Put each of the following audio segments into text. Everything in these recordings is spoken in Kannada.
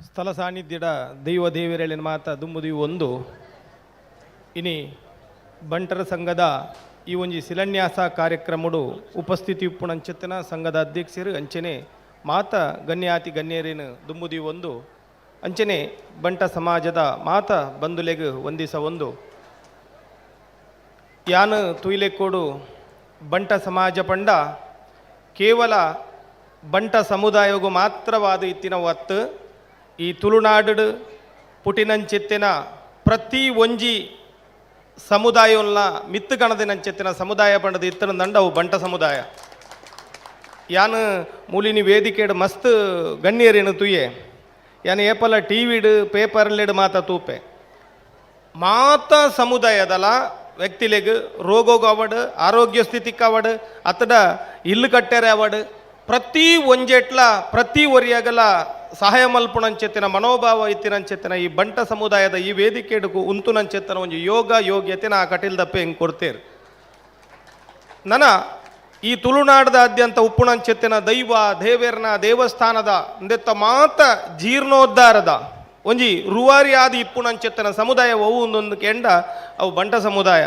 ಸ್ಥಳ ಸಾನ್ನಿಧ್ಯದ ದೈವ ದೇವರೇಳಿನ ಮಾತ ದುಂಬುದು ಒಂದು ಇನಿ ಬಂಟರ ಸಂಘದ ಈ ಒಂಜಿ ಶಿಲಾನ್ಯಾಸ ಕಾರ್ಯಕ್ರಮಡು ಉಪಸ್ಥಿತಿ ಉಪ್ಪುಣಂಚೆತ್ತಿನ ಸಂಘದ ಅಧ್ಯಕ್ಷರು ಅಂಚನೆ ಮಾತ ಗಣ್ಯಾತಿ ಗಣ್ಯರೇನು ದುಂಬುದಿ ಒಂದು ಅಂಚನೆ ಬಂಟ ಸಮಾಜದ ಮಾತ ಬಂಧುಲೆಗ್ ಒಂದಿಸ ಒಂದು ಯಾನು ತುಯಿಲೆಕೋಡು ಬಂಟ ಸಮಾಜ ಪಂಡ ಕೇವಲ ಬಂಟ ಸಮುದಾಯಗೂ ಮಾತ್ರವಾದ ಇತ್ತಿನ ಒತ್ತು ಈ ತುಳುನಾಡು ಪುಟಿನಂಚೆತ್ತಿನ ಪ್ರತಿ ಒಂಜಿ ಸಮುದಾಯವನ್ನ ಮಿತ್ತು ಕಣದಿನಂಚೆತ್ತಿನ ಸಮುದಾಯ ಪಂಡದ ಇತ್ತನ ದಂಡ ಅವು ಬಂಟ ಸಮುದಾಯ ಯಾನು ಮೂಲಿನಿ ವೇದಿಕೆಡು ಮಸ್ತ್ ಗಣ್ಯರೇನು ತುಯ್ಯೆ ಯಾನು ಏಪಲ ಟಿ ವಿಡು ಪೇಪರ್ಲೆಡು ಮಾತ ತೂಪೆ ಮಾತ ಸಮುದಾಯದಲ್ಲ ವ್ಯಕ್ತಿಲೆಗ್ ರೋಗೋಗ ಅವಡು ಆರೋಗ್ಯ ಸ್ಥಿತಿಕ್ ಅವಡು ಅತ್ತಡ ಇಲ್ಲು ಕಟ್ಟೆರೆ ಅವಡು ಪ್ರತಿ ಒಂಜೆಟ್ಲ ಪ್ರತಿ ಒರಿಯಾಗಲ ಸಹಾಯ ಮಲ್ಪುಣಂಚೆತ್ತಿನ ಮನೋಭಾವ ಇತ್ತಿನಂಚೆತ್ತಿನ ಈ ಬಂಟ ಸಮುದಾಯದ ಈ ವೇದಿಕೆಡು ಉಂತುನಂಚೆತ್ತಿನ ಒಂದು ಯೋಗ ಯೋಗ್ಯತೆ ನಾ ಕಟಿಲ್ದಪ್ಪೆ ಹೆಂಗೆ ಕೊಡ್ತೇರು ನನ ಈ ತುಳುನಾಡದಾದ್ಯಂತ ಉಪ್ಪುಣಂಚೆತ್ತಿನ ದೈವ ದೇವೇರ್ನ ದೇವಸ್ಥಾನದ ಅಂದೆತ್ತ ಮಾತ ಜೀರ್ಣೋದ್ಧಾರದ ಒಂಜಿ ರುವಾರಿ ಆದಿ ಇಪ್ಪುಣಂಚೆತ್ತಿನ ಸಮುದಾಯ ಅವು ಒಂದೊಂದು ಕೆಂಡ ಅವು ಬಂಟ ಸಮುದಾಯ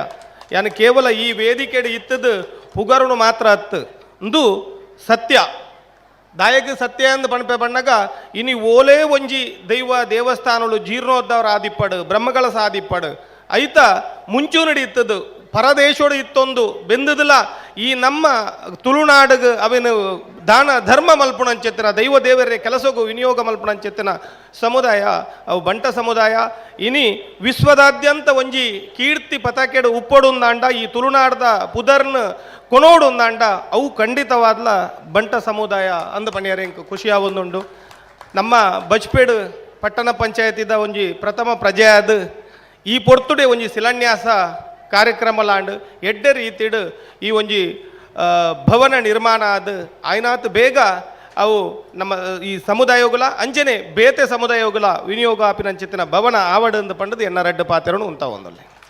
ಯಾನು ಕೇವಲ ಈ ವೇದಿಕೆಡು ಇತ್ತದು ಪುಗರುಣು ಮಾತ್ರ ಹತ್ತು ಇಂದು ಸತ್ಯ ದಾಯಕ ಸತ್ಯ ಅಂದು ಪಣಪೆ ಬಣ್ಣಗ ಇನಿ ಓಲೇ ಒಂಜಿ ದೈವ ದೇವಸ್ಥಾನಗಳು ಜೀರ್ಣೋದ್ಧಾರ ಆದಿಪ್ಪಡು ಬ್ರಹ್ಮಗಳ ಸಾದಿಪ್ಪಡು ಐತ ಮುಂಚೂ ನಡೀತದು ಪರದೇಶೋಡು ಇತ್ತೊಂದು ಬೆಂದದಲ್ಲ ಈ ನಮ್ಮ ತುಳುನಾಡಿಗೆ ಅವೇನು ದಾನ ಧರ್ಮ ಮಲ್ಪುಣಂಚೆತ್ತಿನ ದೈವ ದೇವರೇ ಕೆಲಸಗೂ ವಿನಿಯೋಗ ಮಲ್ಪುಣಂಚೆತ್ತಿನ ಸಮುದಾಯ ಅವು ಬಂಟ ಸಮುದಾಯ ಇನಿ ವಿಶ್ವದಾದ್ಯಂತ ಒಂಜಿ ಕೀರ್ತಿ ಪತಾಕೆಡು ಉಪ್ಪೊಡುಂದಾಂಡ ಈ ತುಳುನಾಡದ ಪುದರ್ನ ಕೊನೋಡುಂದಾಂಡ ಅವು ಖಂಡಿತವಾದ್ಲ ಬಂಟ ಸಮುದಾಯ ಅಂದ ಪಣಿಯರೆ ಖುಷಿಯಾವೊಂದುಂಡು ನಮ್ಮ ಬಜ್ಪೇಡು ಪಟ್ಟಣ ಪಂಚಾಯತಿದ ಒಂಜಿ ಪ್ರಥಮ ಪ್ರಜೆ ಅದು ಈ ಪೊರ್ತುಡೆ ಒಂಜಿ ಶಿಲಾನ್ಯಾಸ ಕಾರ್ಯಕ್ರಮ ಲಾಂಡ್ ಎಡ್ಡೆ ರೀತಿಡು ಈ ಒಂಜಿ ಭವನ ನಿರ್ಮಾಣ ಅದು ಆಯ್ನಾತ್ ಬೇಗ ಅವು ನಮ್ಮ ಈ ಸಮುದಾಯಗಳ ಅಂಜನೆ ಬೇತೆ ಸಮುದಾಯಗಳ ವಿನಿಯೋಗ ಆಪಿನಂಚಿತ್ತಿನ ಭವನ ಆವಡು ಪಂಡದು ಎನ್ನ ರೆಡ್ಡು ಪಾತೆರನು ಉಂಟಾವೊಂದೊಲ್ಲೆ